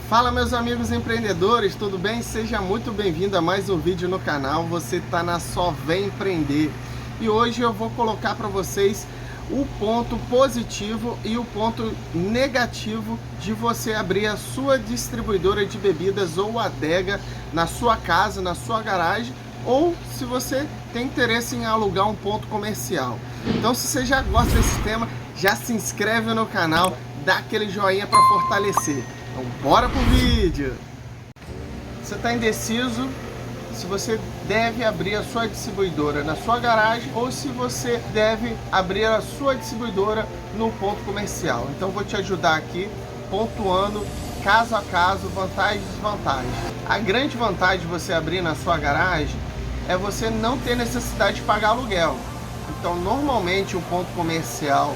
Fala meus amigos empreendedores, tudo bem? Seja muito bem-vindo a mais um vídeo no canal. Você está na Só Vem Empreender. E hoje eu vou colocar para vocês o ponto positivo e o ponto negativo de você abrir a sua distribuidora de bebidas ou adega na sua casa, na sua garagem, ou se você tem interesse em alugar um ponto comercial. Então, se você já gosta desse tema, já se inscreve no canal, dá aquele joinha para fortalecer. Então bora pro vídeo! Você está indeciso se você deve abrir a sua distribuidora na sua garagem ou se você deve abrir a sua distribuidora no ponto comercial. Então vou te ajudar aqui pontuando caso a caso, vantagens e desvantagens. A grande vantagem de você abrir na sua garagem é você não ter necessidade de pagar aluguel. Então normalmente um ponto comercial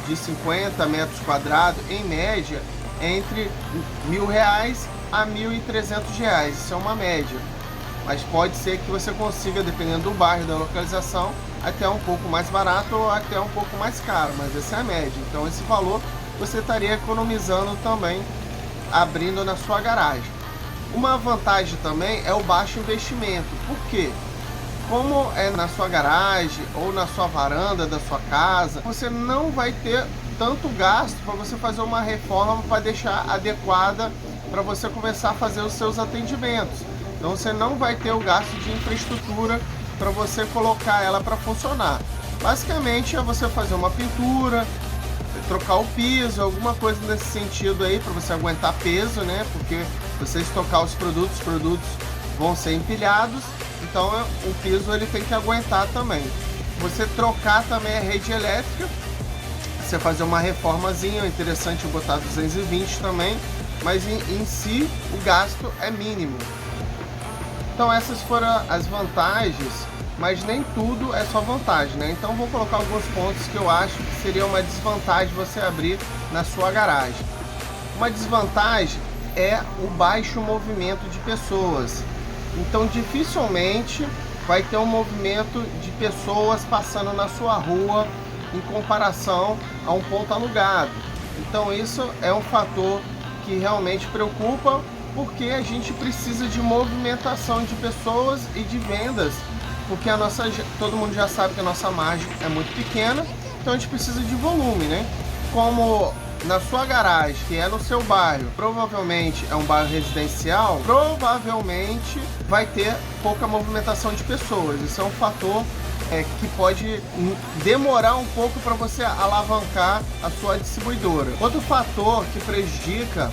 de 50 metros quadrados, em média, entre R$1.000 a R$1.300, isso é uma média, mas pode ser que você consiga, dependendo do bairro, da localização, até um pouco mais barato ou até um pouco mais caro, mas essa é a média. Então esse valor você estaria economizando também abrindo na sua garagem. Uma vantagem também é o baixo investimento. Por quê? Como é na sua garagem ou na sua varanda da sua casa, você não vai ter tanto gasto para você fazer uma reforma para deixar adequada para você começar a fazer os seus atendimentos. Então você não vai ter o gasto de infraestrutura para você colocar ela para funcionar. Basicamente é você fazer uma pintura, trocar o piso, alguma coisa nesse sentido aí para você aguentar peso, né? Porque você estocar os produtos vão ser empilhados, então o piso ele tem que aguentar também. Você trocar também a rede elétrica, você fazer uma reformazinha, é interessante botar 220 também, mas em si o gasto é mínimo. Então essas foram as vantagens, mas nem tudo é só vantagem, né? Então vou colocar alguns pontos que eu acho que seria uma desvantagem você abrir na sua garagem. Uma desvantagem é o baixo movimento de pessoas. Então dificilmente vai ter um movimento de pessoas passando na sua rua em comparação a um ponto alugado. Então isso é um fator que realmente preocupa, porque a gente precisa de movimentação de pessoas e de vendas, porque todo mundo já sabe que a nossa margem é muito pequena, então a gente precisa de volume, né? Como na sua garagem, que é no seu bairro, provavelmente é um bairro residencial, provavelmente vai ter pouca movimentação de pessoas. Isso é um fator que pode demorar um pouco para você alavancar a sua distribuidora. Outro fator que prejudica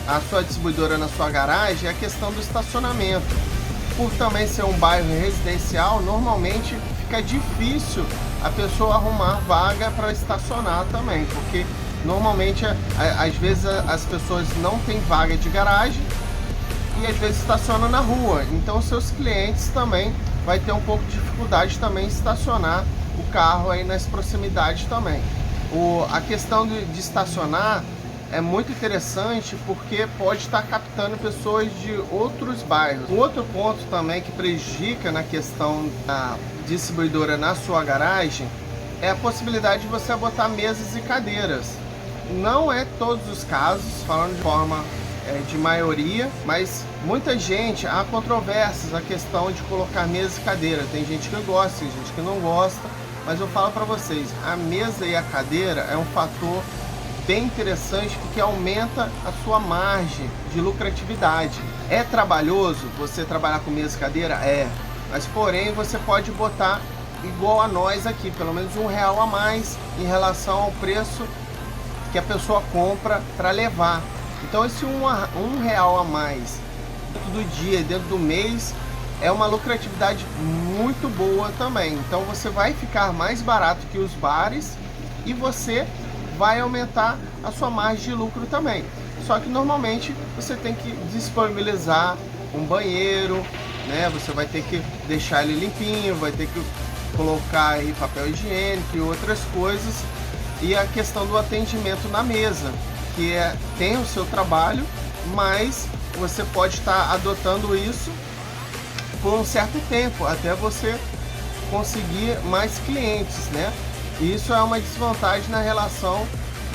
a sua distribuidora na sua garagem é a questão do estacionamento. Por também ser um bairro residencial, normalmente fica difícil a pessoa arrumar vaga para estacionar também, porque normalmente às vezes as pessoas não têm vaga de garagem e às vezes estacionam na rua, então seus clientes também vai ter um pouco de dificuldade também em estacionar o carro aí nas proximidades também. A questão de estacionar é muito interessante porque pode estar captando pessoas de outros bairros. Um outro ponto também que prejudica na questão da distribuidora na sua garagem é a possibilidade de você botar mesas e cadeiras. Não é todos os casos, falando de forma de maioria, mas muita gente, há controvérsias a questão de colocar mesa e cadeira. Tem gente que gosta, tem gente que não gosta, mas eu falo para vocês, a mesa e a cadeira é um fator bem interessante porque aumenta a sua margem de lucratividade. É trabalhoso você trabalhar com mesa e cadeira? É, mas porém você pode botar igual a nós aqui, pelo menos R$1 a mais em relação ao preço que a pessoa compra para levar. Então esse R$1 a mais dentro do dia, dentro do mês, é uma lucratividade muito boa também. Então você vai ficar mais barato que os bares e você vai aumentar a sua margem de lucro também. Só que normalmente você tem que disponibilizar um banheiro, né? Você vai ter que deixar ele limpinho, vai ter que colocar aí papel higiênico e outras coisas. E a questão do atendimento na mesa, que tem o seu trabalho, mas você pode estar adotando isso por um certo tempo, até você conseguir mais clientes, né? E isso é uma desvantagem na relação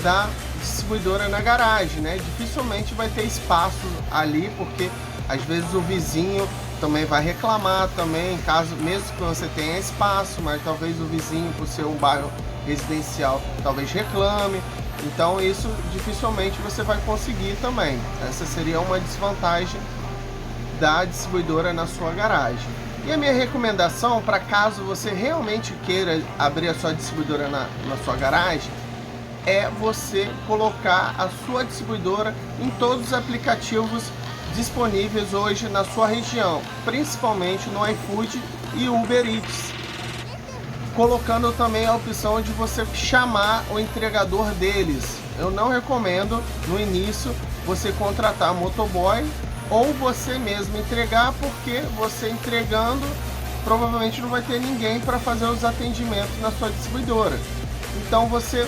da distribuidora na garagem, né? Dificilmente vai ter espaço ali, porque às vezes o vizinho também vai reclamar também, caso mesmo que você tenha espaço, mas talvez o vizinho, por ser um bairro residencial, talvez reclame. Então isso dificilmente você vai conseguir também. Essa seria uma desvantagem da distribuidora na sua garagem. E a minha recomendação, para caso você realmente queira abrir a sua distribuidora na sua garagem, é você colocar a sua distribuidora em todos os aplicativos disponíveis hoje na sua região, principalmente no iFood e Uber Eats, colocando também a opção de você chamar o entregador deles. Eu não recomendo no início você contratar motoboy ou você mesmo entregar, porque você entregando provavelmente não vai ter ninguém para fazer os atendimentos na sua distribuidora. Então você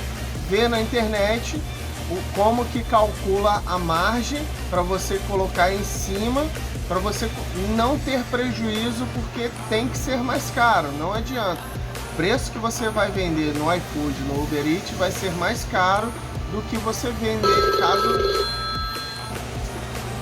vê na internet como que calcula a margem para você colocar em cima, para você não ter prejuízo, porque tem que ser mais caro, não adianta. O preço que você vai vender no iFood, no Uber Eats, vai ser mais caro do que você vender caso...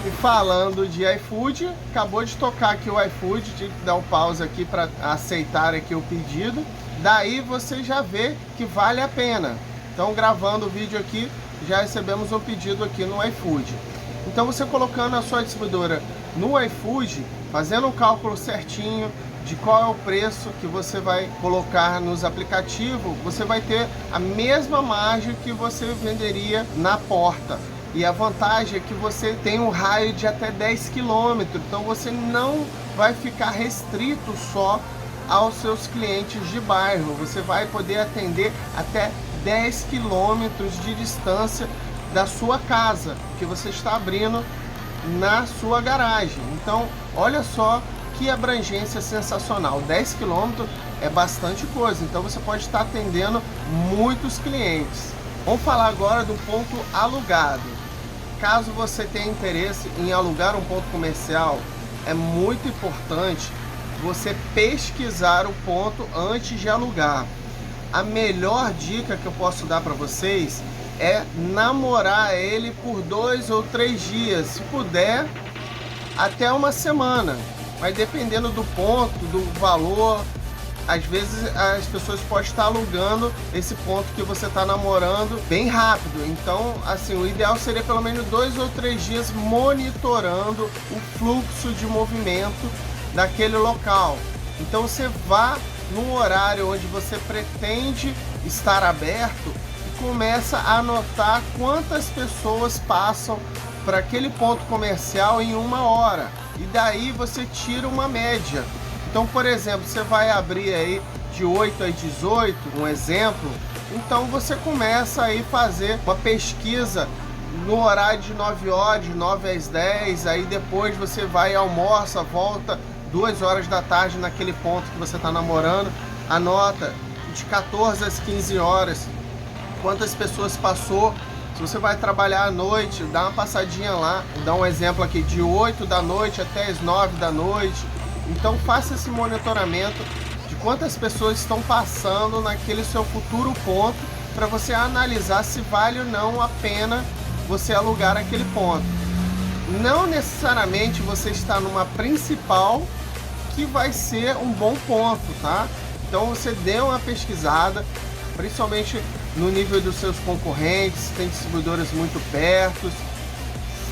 E falando de iFood, acabou de tocar aqui o iFood, tive que dar um pause aqui para aceitar aqui o pedido. Daí você já vê que vale a pena. Então, gravando o vídeo aqui, já recebemos um pedido aqui no iFood. Então, você colocando a sua distribuidora no iFood, fazendo um cálculo certinho de qual é o preço que você vai colocar nos aplicativos, você vai ter a mesma margem que você venderia na porta. E a vantagem é que você tem um raio de até 10 km, então você não vai ficar restrito só aos seus clientes de bairro. Você vai poder atender até 10 km de distância da sua casa, que você está abrindo na sua garagem. Então, olha só que abrangência sensacional. 10 km é bastante coisa, então você pode estar atendendo muitos clientes. Vamos falar agora do ponto alugado. Caso você tenha interesse em alugar um ponto comercial, é muito importante você pesquisar o ponto antes de alugar. A melhor dica que eu posso dar para vocês é namorar ele por 2 ou 3 dias, se puder até uma semana, mas dependendo do ponto, do valor, às vezes as pessoas podem estar alugando esse ponto que você está namorando bem rápido. Então, assim, o ideal seria pelo menos 2 ou 3 dias monitorando o fluxo de movimento daquele local. Então você vá no horário onde você pretende estar aberto e começa a anotar quantas pessoas passam para aquele ponto comercial em 1 hora. E daí você tira uma média. Então, por exemplo, você vai abrir aí de 8 às 18, um exemplo. Então você começa aí a fazer uma pesquisa no horário de 9 horas, de 9 às 10. Aí depois você vai, almoça, volta 2 horas da tarde naquele ponto que você está namorando. Anota de 14 às 15 horas quantas pessoas passou. Se você vai trabalhar à noite, dá uma passadinha lá. Vou dar um exemplo aqui, de 8 da noite até as 9 da noite. Então faça esse monitoramento de quantas pessoas estão passando naquele seu futuro ponto, para você analisar se vale ou não a pena você alugar aquele ponto. Não necessariamente você está numa principal que vai ser um bom ponto, tá? Então você dê uma pesquisada, principalmente no nível dos seus concorrentes, tem distribuidoras muito perto,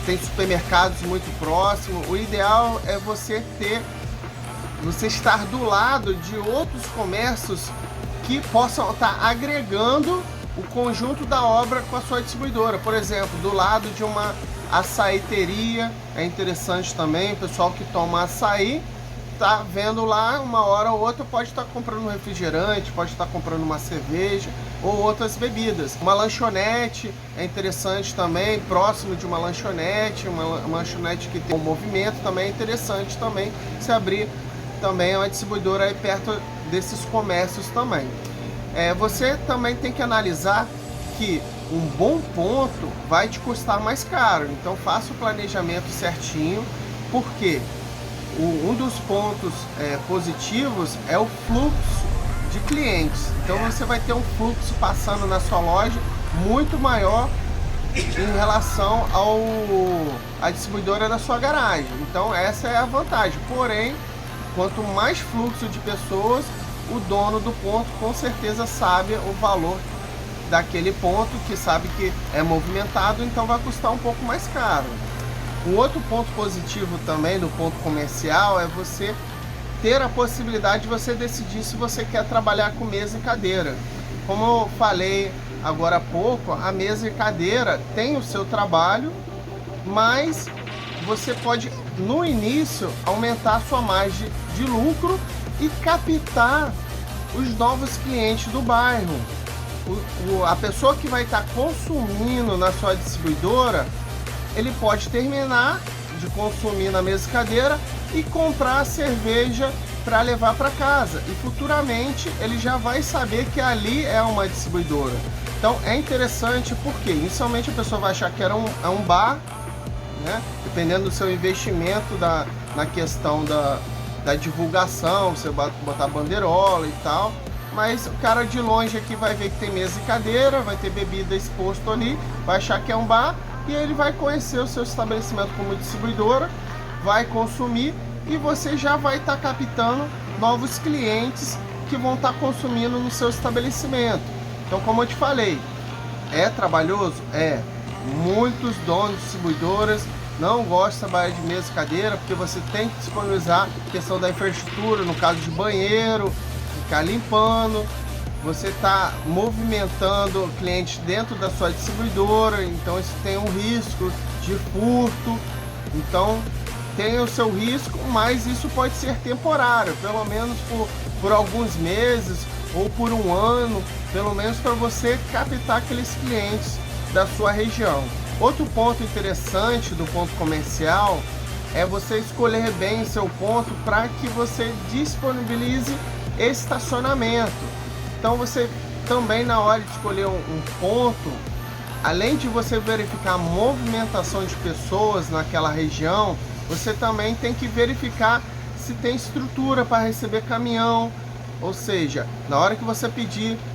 tem supermercados muito próximos. O ideal é você estar do lado de outros comércios que possam estar agregando o conjunto da obra com a sua distribuidora. Por exemplo, do lado de uma açaiteria, é interessante também, o pessoal que toma açaí, tá vendo lá, 1 hora ou outra pode estar comprando um refrigerante, pode estar comprando uma cerveja ou outras bebidas. Uma lanchonete é interessante também, próximo de uma lanchonete que tem um movimento também é interessante também se abrir também uma distribuidora aí perto desses comércios também. Você também tem que analisar que um bom ponto vai te custar mais caro, então faça o planejamento certinho, porque um dos pontos positivos é o fluxo de clientes. Então você vai ter um fluxo passando na sua loja muito maior em relação à distribuidora da sua garagem. Então essa é a vantagem. Porém, quanto mais fluxo de pessoas, o dono do ponto com certeza sabe o valor daquele ponto, que sabe que é movimentado, então vai custar um pouco mais caro. Um outro ponto positivo também do ponto comercial é você ter a possibilidade de você decidir se você quer trabalhar com mesa e cadeira. Como eu falei agora há pouco, a mesa e cadeira tem o seu trabalho, mas você pode, no início, aumentar a sua margem de lucro e captar os novos clientes do bairro. A pessoa que vai estar consumindo na sua distribuidora, ele pode terminar de consumir na mesa e cadeira e comprar a cerveja para levar para casa, e futuramente ele já vai saber que ali é uma distribuidora. Então é interessante porque inicialmente a pessoa vai achar que é um bar, né? Dependendo do seu investimento na questão da divulgação, você botar bandeirola e tal, mas o cara de longe aqui vai ver que tem mesa e cadeira, vai ter bebida exposto ali, vai achar que é um bar, e ele vai conhecer o seu estabelecimento como distribuidora, vai consumir, e você já vai estar captando novos clientes que vão estar consumindo no seu estabelecimento. Então, como eu te falei, é trabalhoso? É. Muitos donos de distribuidoras não gostam de trabalhar de mesa e cadeira, porque você tem que disponibilizar a questão da infraestrutura, no caso de banheiro, ficar limpando, você está movimentando clientes dentro da sua distribuidora, então isso tem um risco de furto. Então tem o seu risco, mas isso pode ser temporário, pelo menos por alguns meses ou por um ano, pelo menos para você captar aqueles clientes da sua região. Outro ponto interessante do ponto comercial é você escolher bem o seu ponto para que você disponibilize estacionamento. Então você também, na hora de escolher um ponto, além de você verificar a movimentação de pessoas naquela região, você também tem que verificar se tem estrutura para receber caminhão. Ou seja, na hora que você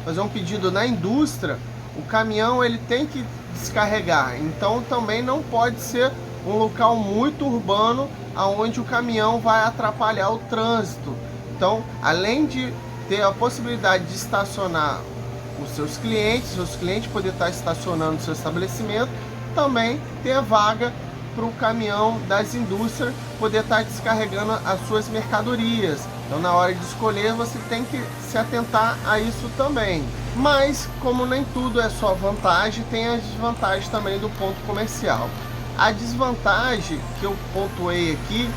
fazer um pedido na indústria, o caminhão ele tem que descarregar. Então também não pode ser um local muito urbano aonde o caminhão vai atrapalhar o trânsito. Então, além de ter a possibilidade de estacionar os seus clientes poder estar estacionando no seu estabelecimento, também ter vaga para o caminhão das indústrias poder estar descarregando as suas mercadorias. Então, na hora de escolher, você tem que se atentar a isso também. Mas, como nem tudo é só vantagem, tem as desvantagens também do ponto comercial. A desvantagem que eu pontuei aqui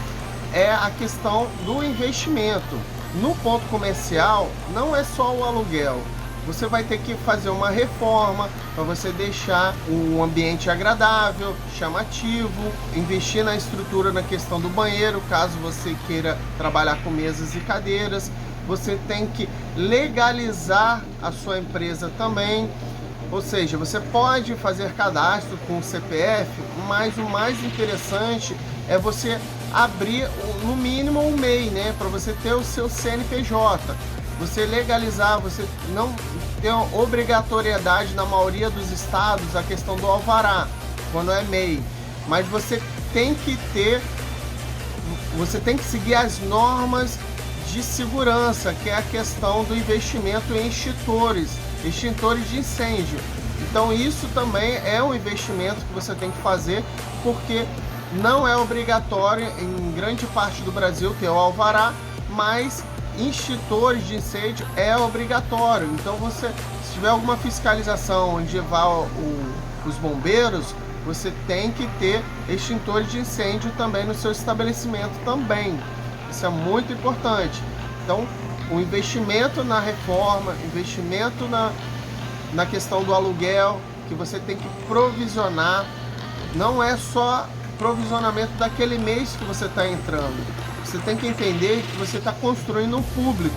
é a questão do investimento. No ponto comercial, não é só o aluguel. Você vai ter que fazer uma reforma para você deixar o ambiente agradável, chamativo, investir na estrutura na questão do banheiro, caso você queira trabalhar com mesas e cadeiras. Você tem que legalizar a sua empresa também. Ou seja, você pode fazer cadastro com o CPF, mas o mais interessante é você abrir no mínimo um MEI, né, para você ter o seu CNPJ. Você legalizar, você não tem obrigatoriedade na maioria dos estados a questão do alvará, quando é MEI, mas você tem que seguir as normas de segurança, que é a questão do investimento em extintores de incêndio. Então isso também é um investimento que você tem que fazer, porque não é obrigatório em grande parte do Brasil ter o alvará, mas extintores de incêndio é obrigatório. Então você, se tiver alguma fiscalização onde vá os bombeiros, você tem que ter extintores de incêndio também no seu estabelecimento também. Isso é muito importante. Então o investimento na reforma, investimento na questão do aluguel, que você tem que provisionar, não é só provisionamento daquele mês que você está entrando. Você tem que entender que você está construindo um público.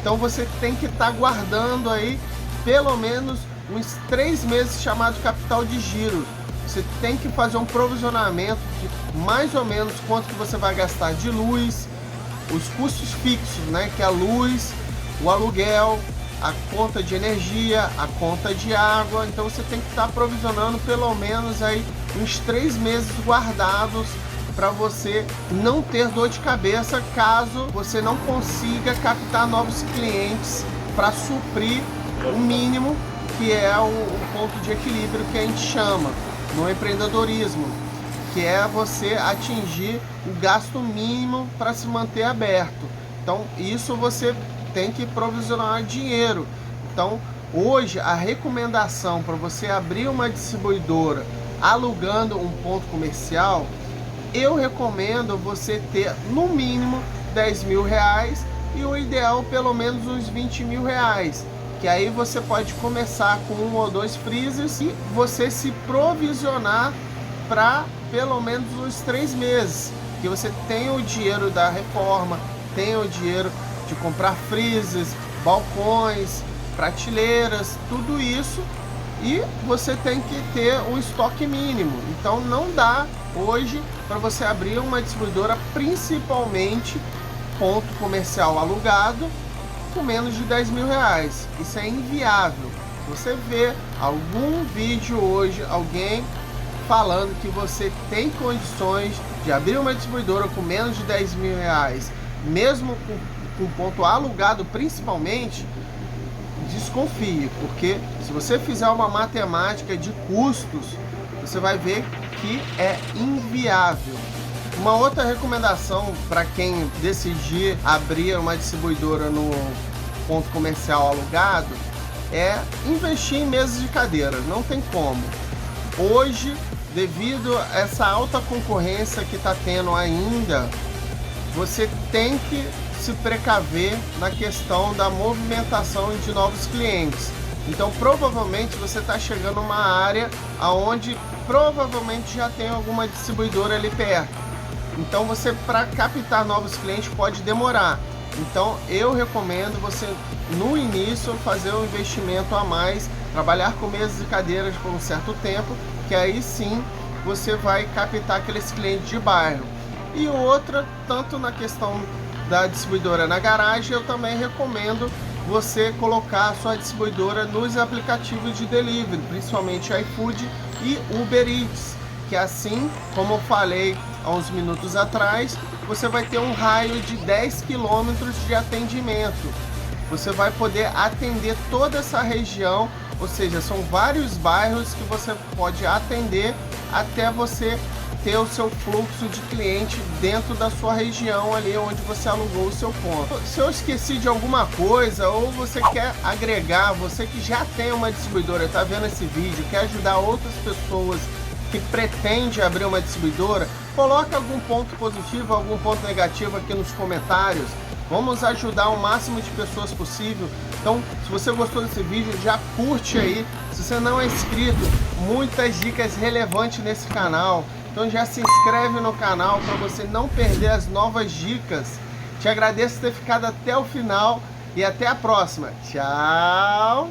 Então você tem que estar guardando aí pelo menos uns 3 meses chamado capital de giro. Você tem que fazer um provisionamento de mais ou menos quanto que você vai gastar de luz, os custos fixos, né, que é a luz, o aluguel, a conta de energia, a conta de água. Então você tem que estar provisionando pelo menos aí uns 3 meses guardados para você não ter dor de cabeça caso você não consiga captar novos clientes para suprir o mínimo, que é o ponto de equilíbrio que a gente chama no empreendedorismo, que é você atingir o gasto mínimo para se manter aberto. Então isso você tem que provisionar dinheiro. Então hoje a recomendação para você abrir uma distribuidora alugando um ponto comercial, eu recomendo você ter no mínimo 10 mil reais e o ideal pelo menos uns 20 mil reais, que aí você pode começar com 1 ou 2 freezers e você se provisionar para pelo menos uns 3 meses, que você tem o dinheiro da reforma, tem o dinheiro de comprar freezers, balcões, prateleiras, tudo isso, e você tem que ter um estoque mínimo. Então não dá hoje para você abrir uma distribuidora, principalmente ponto comercial alugado, com menos de 10 mil reais. Isso é inviável. Você vê algum vídeo hoje, alguém falando que você tem condições de abrir uma distribuidora com menos de 10 mil reais, mesmo com ponto alugado principalmente, desconfie, porque se você fizer uma matemática de custos, você vai ver que é inviável. Uma outra recomendação para quem decidir abrir uma distribuidora no ponto comercial alugado é investir em mesas de cadeira. Não tem como. Hoje, devido a essa alta concorrência que está tendo ainda, você tem que se precaver na questão da movimentação de novos clientes. Então provavelmente você está chegando numa área onde provavelmente já tem alguma distribuidora ali perto. Então você, para captar novos clientes, pode demorar. Então eu recomendo você no início fazer um investimento a mais, trabalhar com mesas e cadeiras por um certo tempo, que aí sim você vai captar aqueles clientes de bairro. E outra, tanto na questão da distribuidora na garagem, eu também recomendo você colocar a sua distribuidora nos aplicativos de delivery, principalmente iFood e Uber Eats, que assim, como eu falei há uns minutos atrás, você vai ter um raio de 10 quilômetros de atendimento. Você vai poder atender toda essa região, ou seja, são vários bairros que você pode atender até você ter o seu fluxo de cliente dentro da sua região ali onde você alugou o seu ponto. Se eu esqueci de alguma coisa ou você quer agregar, você que já tem uma distribuidora, está vendo esse vídeo, quer ajudar outras pessoas que pretendem abrir uma distribuidora, coloca algum ponto positivo, algum ponto negativo aqui nos comentários. Vamos ajudar o máximo de pessoas possível. Então, se você gostou desse vídeo, já curte aí. Se você não é inscrito, muitas dicas relevantes nesse canal. Então já se inscreve no canal para você não perder as novas dicas. Te agradeço por ter ficado até o final e até a próxima. Tchau!